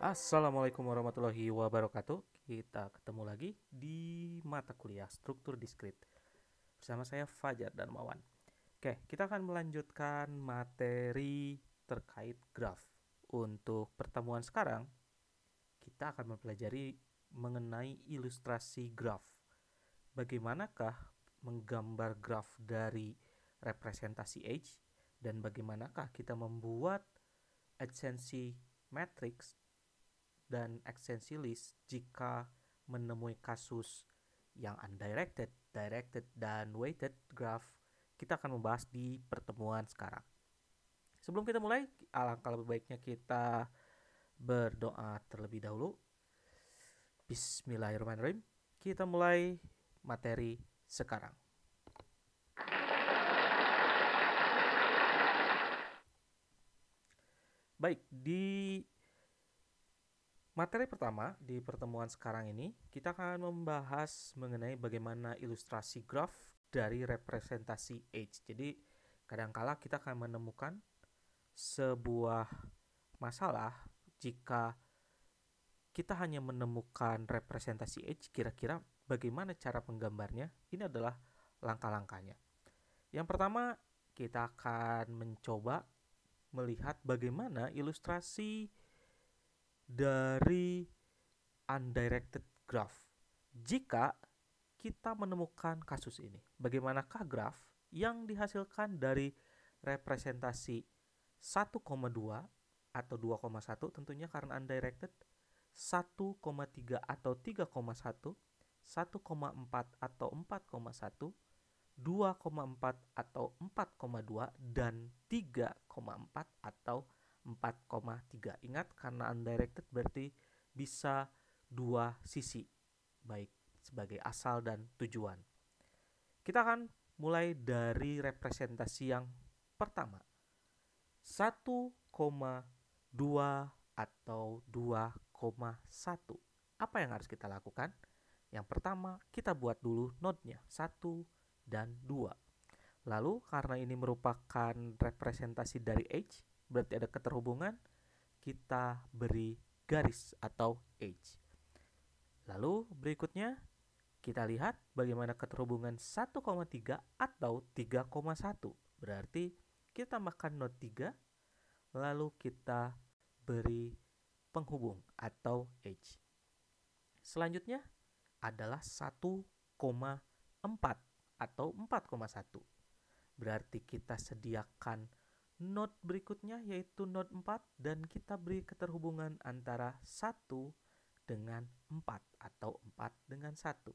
Assalamualaikum warahmatullahi wabarakatuh. Kita ketemu lagi di mata kuliah struktur diskrit bersama saya Fajar dan Mawan. Oke, kita akan melanjutkan materi terkait graf. Untuk pertemuan sekarang, kita akan mempelajari mengenai ilustrasi graf. Bagaimanakah menggambar graf dari representasi H dan bagaimanakah kita membuat adsensi matrix dan ekstensi list jika menemui kasus yang undirected, directed, dan weighted graph. Kita akan membahas di pertemuan sekarang. Sebelum kita mulai, alangkah lebih baiknya kita berdoa terlebih dahulu. Bismillahirrahmanirrahim. Kita mulai materi sekarang. Baik, di materi pertama di pertemuan sekarang ini, kita akan membahas mengenai bagaimana ilustrasi graf dari representasi H. Jadi, kadangkala kita akan menemukan sebuah masalah jika kita hanya menemukan representasi H, kira-kira bagaimana cara menggambarnya? Ini adalah langkah-langkahnya. Yang pertama, kita akan mencoba melihat bagaimana ilustrasi dari undirected graph. Jika kita menemukan kasus ini, bagaimanakah graf yang dihasilkan dari representasi 1,2 atau 2,1 tentunya karena undirected, 1,3 atau 3,1, 1,4 atau 4,1, 2,4 atau 4,2, dan 3,4 atau 4,3. Ingat, karena undirected berarti bisa dua sisi, baik sebagai asal dan tujuan. Kita akan mulai dari representasi yang pertama, 1,2 atau 2,1. Apa yang harus kita lakukan? Yang pertama, kita buat dulu node-nya 1 dan 2. Lalu karena ini merupakan representasi dari H, berarti ada keterhubungan, kita beri garis atau H. Lalu berikutnya kita lihat bagaimana keterhubungan 1,3 atau 3,1. Berarti kita tambahkan node 3, lalu kita beri penghubung atau H. Selanjutnya adalah 1,4 atau 4,1. Berarti kita sediakan node berikutnya yaitu node 4 dan kita beri keterhubungan antara 1 dengan 4 atau 4 dengan 1.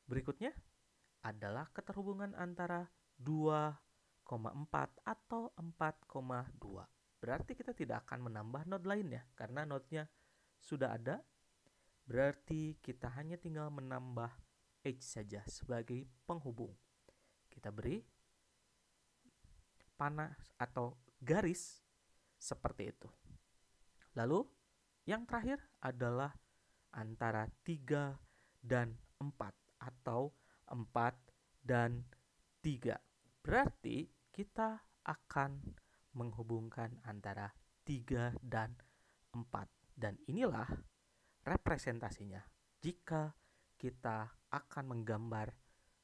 Berikutnya adalah keterhubungan antara 2,4 atau 4,2. Berarti kita tidak akan menambah node lainnya karena node-nya sudah ada. Berarti kita hanya tinggal menambah H saja sebagai penghubung. Kita beri panah atau garis seperti itu. Lalu yang terakhir adalah antara 3 dan 4 atau 4 dan 3. Berarti kita akan menghubungkan antara 3 dan 4. Dan inilah representasinya. Jika kita akan menggambar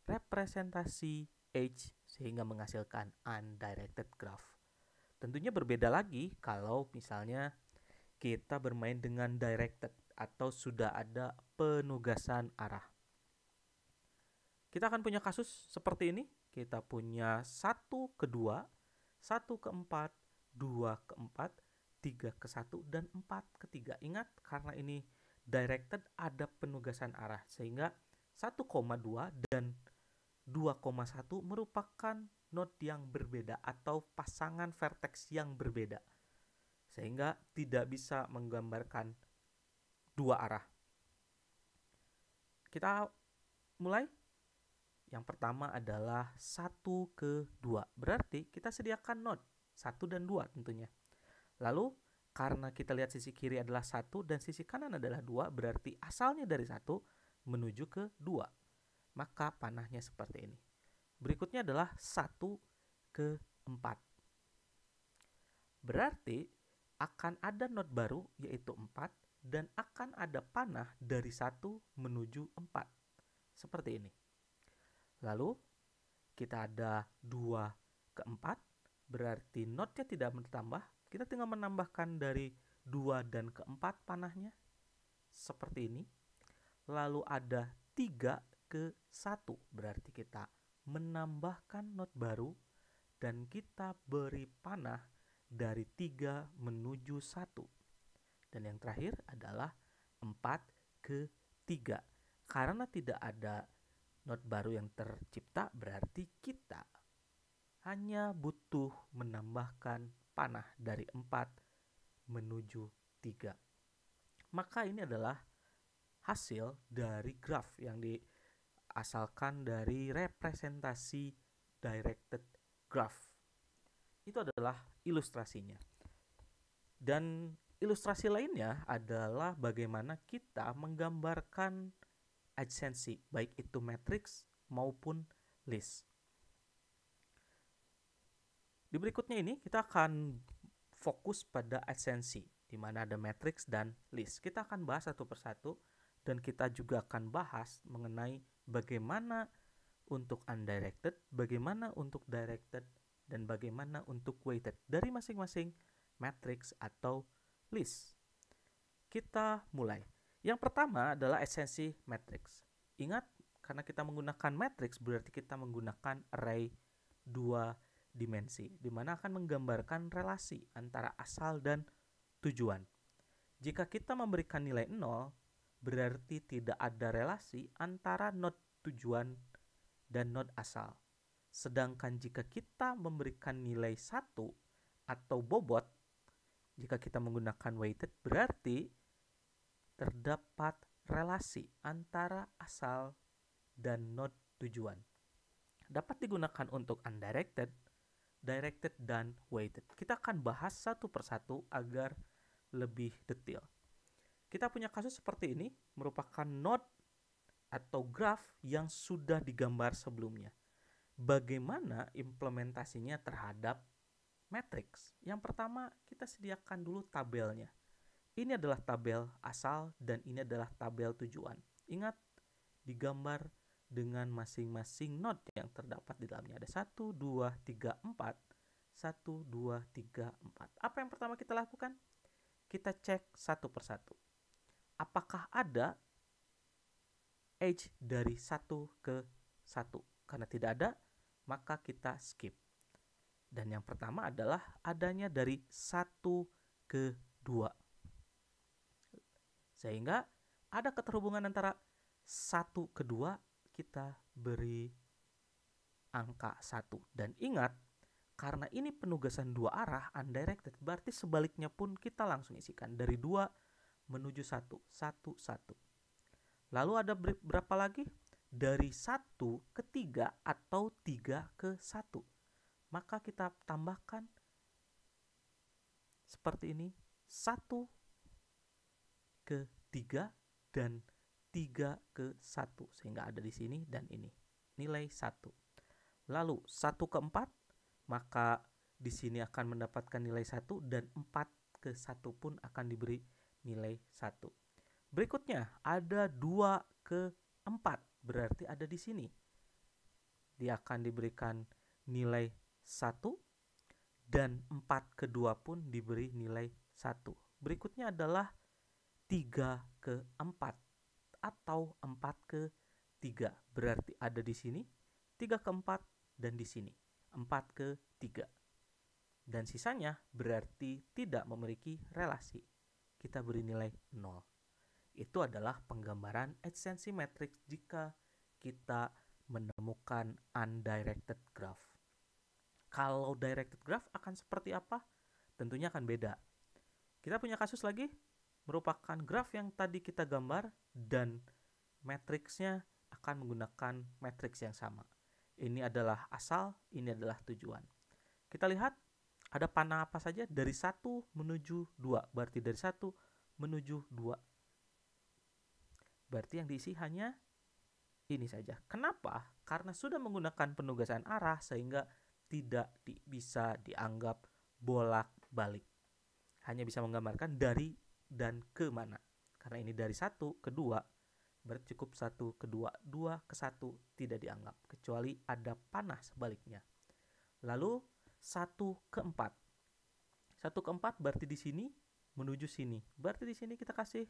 representasi H sehingga menghasilkan undirected graph. Tentunya berbeda lagi kalau misalnya kita bermain dengan directed atau sudah ada penugasan arah. Kita akan punya kasus seperti ini. Kita punya 1 ke 2, 1 ke 4, 2 ke 4, 3 ke 1, dan 4 ke 3. Ingat, karena ini directed ada penugasan arah. Sehingga 1,2 dan 2,1 merupakan node yang berbeda atau pasangan vertex yang berbeda. Sehingga tidak bisa menggambarkan dua arah. Kita mulai. Yang pertama adalah 1 ke 2. Berarti kita sediakan node 1 dan 2 tentunya. Lalu karena kita lihat sisi kiri adalah 1 dan sisi kanan adalah 2, berarti asalnya dari 1 menuju ke 2. Maka panahnya seperti ini. Berikutnya adalah 1 ke 4. Berarti akan ada not baru yaitu 4 dan akan ada panah dari 1 menuju 4. Seperti ini. Lalu kita ada 2 ke 4, berarti notnya tidak bertambah. Kita tinggal menambahkan dari 2 dan ke 4 panahnya. Seperti ini. Lalu ada 3 ke 1, berarti kita menambahkan not baru dan kita beri panah dari 3 menuju 1. Dan yang terakhir adalah 4 ke 3. Karena tidak ada not baru yang tercipta, berarti kita hanya butuh menambahkan panah dari 4 menuju 3. Maka ini adalah hasil dari graf yang diasalkan dari representasi directed graph. Itu adalah ilustrasinya. Dan ilustrasi lainnya adalah bagaimana kita menggambarkan adjacency, baik itu matrix maupun list. Di berikutnya ini kita akan fokus pada adjacency, di mana ada matrix dan list. Kita akan bahas satu persatu dan kita juga akan bahas mengenai bagaimana untuk undirected, bagaimana untuk directed, dan bagaimana untuk weighted dari masing-masing matrix atau list. Kita mulai. Yang pertama adalah adjacency matrix. Ingat, karena kita menggunakan matrix berarti kita menggunakan array 2 dimensi, di mana akan menggambarkan relasi antara asal dan tujuan. Jika kita memberikan nilai 0, berarti tidak ada relasi antara node tujuan dan node asal. Sedangkan jika kita memberikan nilai 1 atau bobot, jika kita menggunakan weighted, berarti terdapat relasi antara asal dan node tujuan. Dapat digunakan untuk undirected, directed, dan weighted. Kita akan bahas satu persatu agar lebih detail. Kita punya kasus seperti ini, merupakan node atau graph yang sudah digambar sebelumnya. Bagaimana implementasinya terhadap matrix? Yang pertama, kita sediakan dulu tabelnya. Ini adalah tabel asal dan ini adalah tabel tujuan. Ingat, digambar dengan masing-masing node yang terdapat di dalamnya. Ada 1, 2, 3, 4. 1, 2, 3, 4. Apa yang pertama kita lakukan? Kita cek satu persatu. Apakah ada edge dari 1 ke 1? Karena tidak ada, maka kita skip. Dan yang pertama adalah adanya dari 1 ke 2. Sehingga ada keterhubungan antara 1 ke 2, kita beri angka 1. Dan ingat, karena ini penugasan dua arah, undirected, berarti sebaliknya pun kita langsung isikan. Dari 2 menuju 1, 1, 1. Lalu ada berapa lagi? Dari 1 ke 3 atau 3 ke 1. Maka kita tambahkan seperti ini, 1 ke 3 dan 3 ke 1. Sehingga ada di sini dan ini. Nilai 1. Lalu 1 ke 4, maka di sini akan mendapatkan nilai 1 dan 4 ke 1 pun akan diberi nilai 1. Berikutnya ada 2 ke 4, berarti ada di sini. Dia akan diberikan nilai 1 dan 4 ke 2 pun diberi nilai 1. Berikutnya adalah 3 ke 4 atau 4 ke 3, berarti ada di sini 3 ke 4 dan di sini 4 ke 3. Dan sisanya berarti tidak memiliki relasi. Kita beri nilai 0. Itu adalah penggambaran adjacency matrix jika kita menemukan undirected graph. Kalau directed graph akan seperti apa? Tentunya akan beda. Kita punya kasus lagi, merupakan graph yang tadi kita gambar dan matriksnya akan menggunakan matriks yang sama. Ini adalah asal, ini adalah tujuan. Kita lihat ada panah apa saja dari 1 menuju 2, berarti dari 1 menuju 2. Berarti yang diisi hanya ini saja. Kenapa? Karena sudah menggunakan penugasan arah sehingga tidak bisa dianggap bolak-balik. hanya bisa menggambarkan dari dan ke mana. Karena ini dari 1 ke 2, berarti cukup 1 ke 2, 2 ke 1 tidak dianggap, kecuali ada panah sebaliknya. Lalu 1 ke 4. 1 ke 4 berarti di sini menuju sini. Berarti di sini kita kasih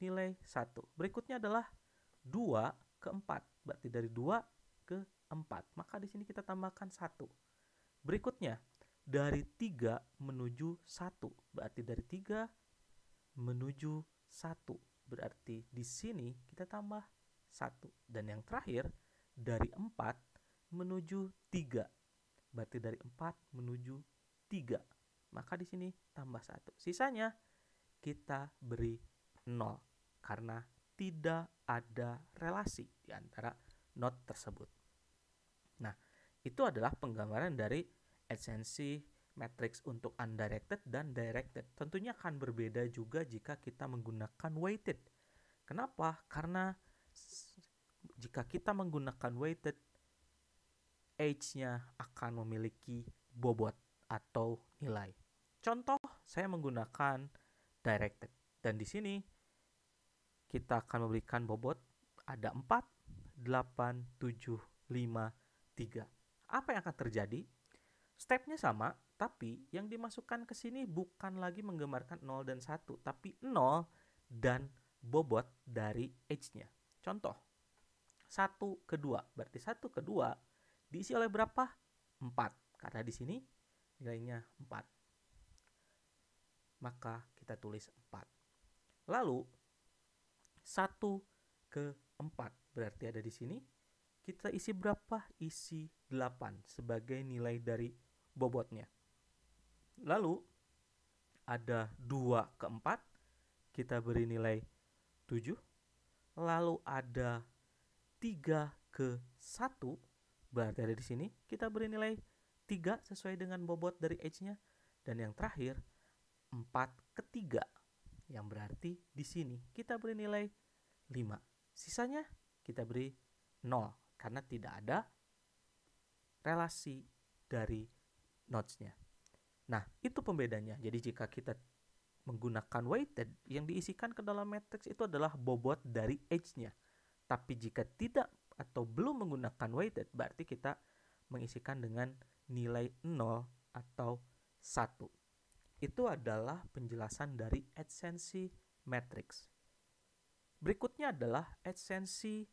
nilai 1. Berikutnya adalah 2 ke 4. Berarti dari 2 ke 4. Maka di sini kita tambahkan 1. Berikutnya, dari 3 menuju 1. Berarti dari 3 menuju 1. Berarti di sini kita tambah 1. Dan yang terakhir, dari 4 menuju 3. Berarti dari 4 menuju 3. Maka di sini tambah 1. Sisanya kita beri 0 karena tidak ada relasi di antara not tersebut. Nah, itu adalah penggambaran dari esensi matriks untuk undirected dan directed. Tentunya akan berbeda juga jika kita menggunakan weighted. Kenapa? Karena jika kita menggunakan weighted, H-nya akan memiliki bobot atau nilai. Contoh, saya menggunakan directed. Dan di sini kita akan memberikan bobot ada 4, 8, 7, 5, 3. Apa yang akan terjadi? Stepnya sama, tapi yang dimasukkan ke sini bukan lagi menggambarkan 0 dan 1, tapi 0 dan bobot dari H-nya. Contoh, 1 ke 2. Berarti 1 ke 2 diisi oleh berapa? 4. Karena di sini nilainya 4. Maka kita tulis 4. Lalu 1 ke 4 berarti ada di sini. Kita isi berapa? Isi 8 sebagai nilai dari bobotnya. Lalu ada 2 ke 4, kita beri nilai 7. Lalu ada 3 ke 1, berarti ada di sini. Kita beri nilai 3 sesuai dengan bobot dari H-nya. Dan yang terakhir 4 ke 3, yang berarti di sini kita beri nilai 5. Sisanya kita beri 0 karena tidak ada relasi dari notes-nya. Nah, itu pembedanya. Jadi jika kita menggunakan weighted, yang diisikan ke dalam matriks itu adalah bobot dari H-nya. Tapi jika tidak atau belum menggunakan weighted, berarti kita mengisikan dengan nilai 0 atau 1. Itu adalah penjelasan dari esensi matriks. Berikutnya adalah esensi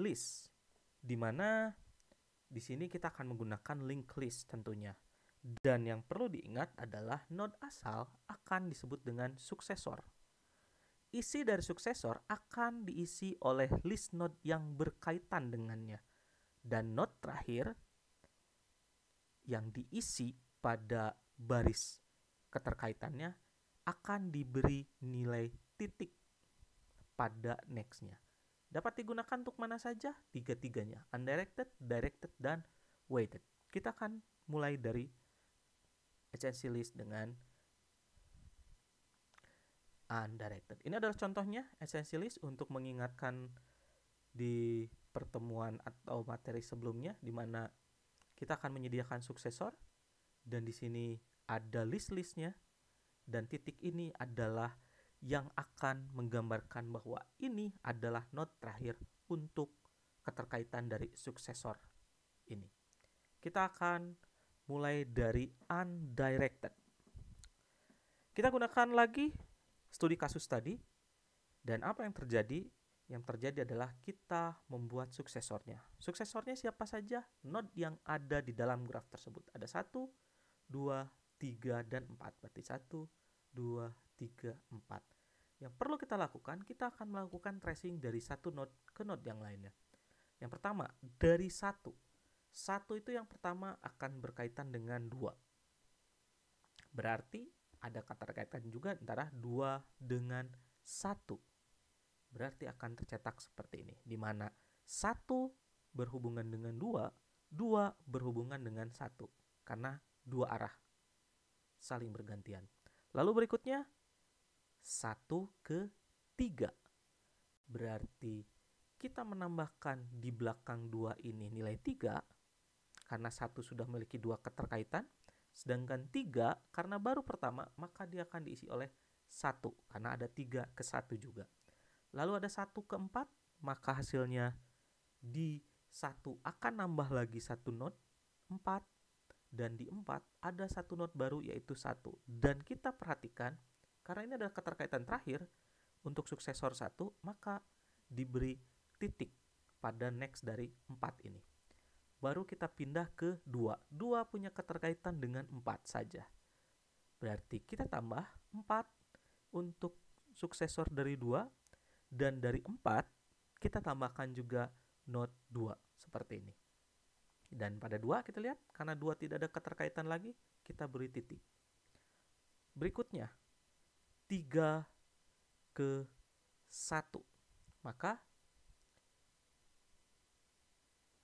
list, di mana di sini kita akan menggunakan linked list tentunya. Dan yang perlu diingat adalah node asal akan disebut dengan suksesor. Isi dari suksesor akan diisi oleh list node yang berkaitan dengannya. Dan node terakhir yang diisi pada baris keterkaitannya akan diberi nilai titik pada next-nya. Dapat digunakan untuk mana saja? Tiga-tiganya, undirected, directed, dan weighted. Kita akan mulai dari esensi list dengan undirected. Ini adalah contohnya esensi list untuk mengingatkan di pertemuan atau materi sebelumnya, di mana kita akan menyediakan suksesor, dan di sini ada list-listnya, dan titik ini adalah yang akan menggambarkan bahwa ini adalah node terakhir untuk keterkaitan dari suksesor ini. Kita akan mulai dari undirected. Kita gunakan lagi studi kasus tadi, dan apa yang terjadi? Yang terjadi adalah kita membuat suksesornya. Suksesornya siapa saja? Node yang ada di dalam graf tersebut. Ada 1, 2, 3, dan 4. Berarti 1, 2, 3, 4. Yang perlu kita lakukan, kita akan melakukan tracing dari satu node ke node yang lainnya. Yang pertama, dari 1. 1 itu yang pertama akan berkaitan dengan 2. Berarti ada keterkaitan juga antara 2 dengan 1. Berarti akan tercetak seperti ini, di mana 1 berhubungan dengan 2, 2 berhubungan dengan 1. Karena 2 arah saling bergantian. Lalu berikutnya 1 ke 3. Berarti kita menambahkan di belakang 2 ini nilai 3. Karena 1 sudah memiliki 2 keterkaitan. Sedangkan 3 karena baru pertama, maka dia akan diisi oleh 1 karena ada 3 ke 1 juga. Lalu ada 1 ke 4, maka hasilnya di 1 akan nambah lagi 1 not 4, dan di 4 ada 1 not baru yaitu 1. Dan kita perhatikan karena ini adalah keterkaitan terakhir untuk suksesor 1, maka diberi titik pada next dari 4 ini. Baru kita pindah ke 2. 2 punya keterkaitan dengan 4 saja. Berarti kita tambah 4 untuk suksesor dari 2, dan dari 4 kita tambahkan juga not 2 seperti ini. Dan pada 2 kita lihat karena 2 tidak ada keterkaitan lagi, kita beri titik. Berikutnya 3 ke 1. Maka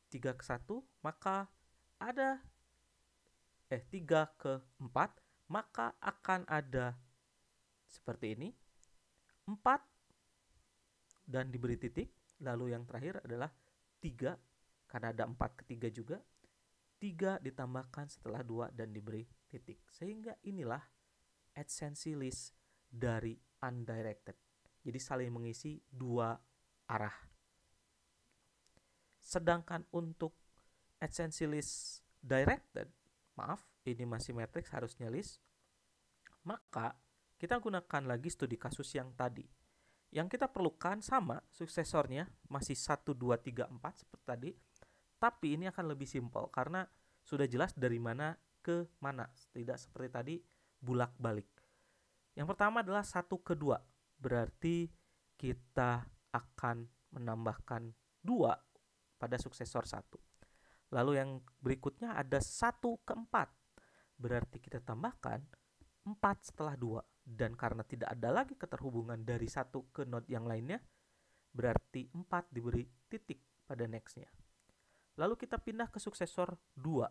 3 ke 1, maka ada 3 ke 4, maka akan ada seperti ini, 4 dan diberi titik. Lalu yang terakhir adalah 3, karena ada 4 ke 3 juga, 3 ditambahkan setelah 2 dan diberi titik. Sehingga inilah adsensi list dari undirected. Jadi saling mengisi dua arah. Sedangkan untuk adsensi list directed, maaf, ini masih matrix, harusnya list, maka kita gunakan lagi studi kasus yang tadi. Yang kita perlukan sama, suksesornya masih 1, 2, 3, 4 seperti tadi, tapi ini akan lebih simpel karena sudah jelas dari mana ke mana, tidak seperti tadi bulak-balik. Yang pertama adalah 1 ke 2, berarti kita akan menambahkan 2 pada suksesor 1. Lalu yang berikutnya ada 1 ke 4. Berarti kita tambahkan 4 setelah 2. Dan karena tidak ada lagi keterhubungan dari 1 ke node yang lainnya, berarti 4 diberi titik pada next-nya. Lalu kita pindah ke suksesor 2.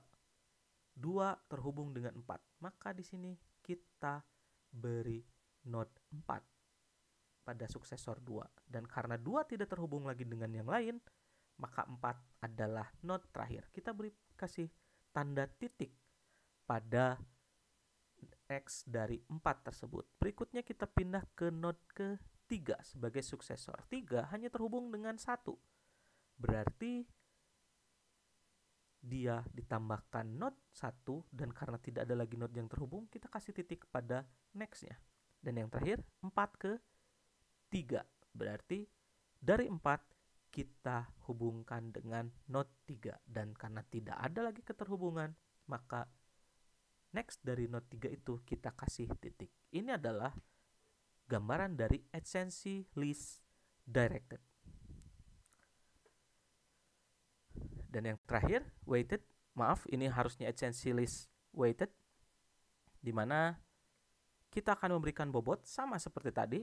2 terhubung dengan 4. Maka di sini kita beri node 4 pada suksesor 2. Dan karena 2 tidak terhubung lagi dengan yang lain, maka 4 adalah node terakhir. Kita beri kasih tanda titik pada X dari 4 tersebut. Berikutnya kita pindah ke node ke-3 sebagai suksesor. 3 hanya terhubung dengan 1. Berarti dia ditambahkan node 1, dan karena tidak ada lagi node yang terhubung, kita kasih titik pada next-nya. Dan yang terakhir 4 ke 3. Berarti dari 4 kita hubungkan dengan node 3, dan karena tidak ada lagi keterhubungan, maka next dari node 3 itu kita kasih titik. Ini adalah gambaran dari adsensi list directed. Dan yang terakhir weighted, maaf ini harusnya adsensi list weighted, di mana kita akan memberikan bobot sama seperti tadi,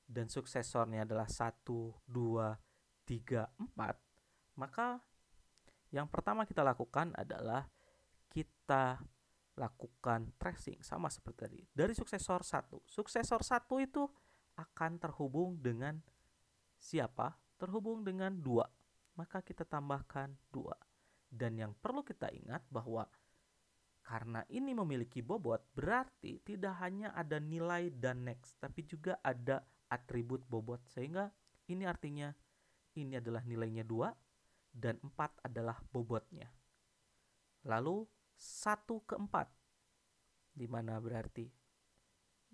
dan suksesornya adalah 1, 2, 3, 4, maka yang pertama kita lakukan adalah kita lakukan tracing sama seperti tadi. Dari suksesor 1. Suksesor 1 itu akan terhubung dengan siapa? Terhubung dengan 2. Maka kita tambahkan 2. Dan yang perlu kita ingat bahwa karena ini memiliki bobot, berarti tidak hanya ada nilai dan next, tapi juga ada atribut bobot. Sehingga ini artinya ini adalah nilainya 2 dan 4 adalah bobotnya. Lalu 1 ke 4, di mana berarti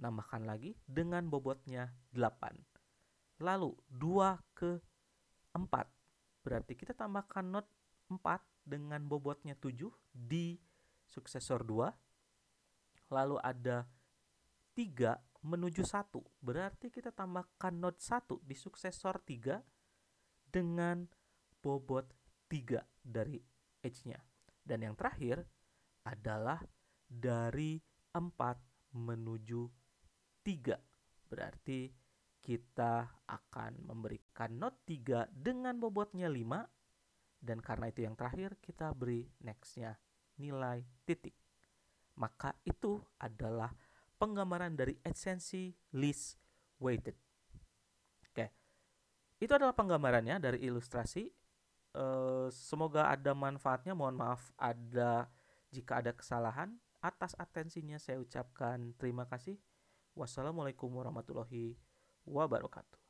nambahkan lagi dengan bobotnya 8. Lalu 2 ke 4, berarti kita tambahkan not 4 dengan bobotnya 7 di suksesor 2. Lalu ada 3 menuju 1, berarti kita tambahkan not 1 di suksesor 3 dengan bobot 3 dari H-nya. Dan yang terakhir adalah dari 4 menuju 3. Berarti kita akan memberikan not 3 dengan bobotnya 5. Dan karena itu yang terakhir, kita beri next-nya nilai titik. Maka itu adalah penggambaran dari adsensi list weighted. Oke, itu adalah penggambarannya dari ilustrasi. Semoga ada manfaatnya. Mohon maaf Jika ada kesalahan, atas atensinya saya ucapkan terima kasih. Wassalamualaikum warahmatullahi wabarakatuh.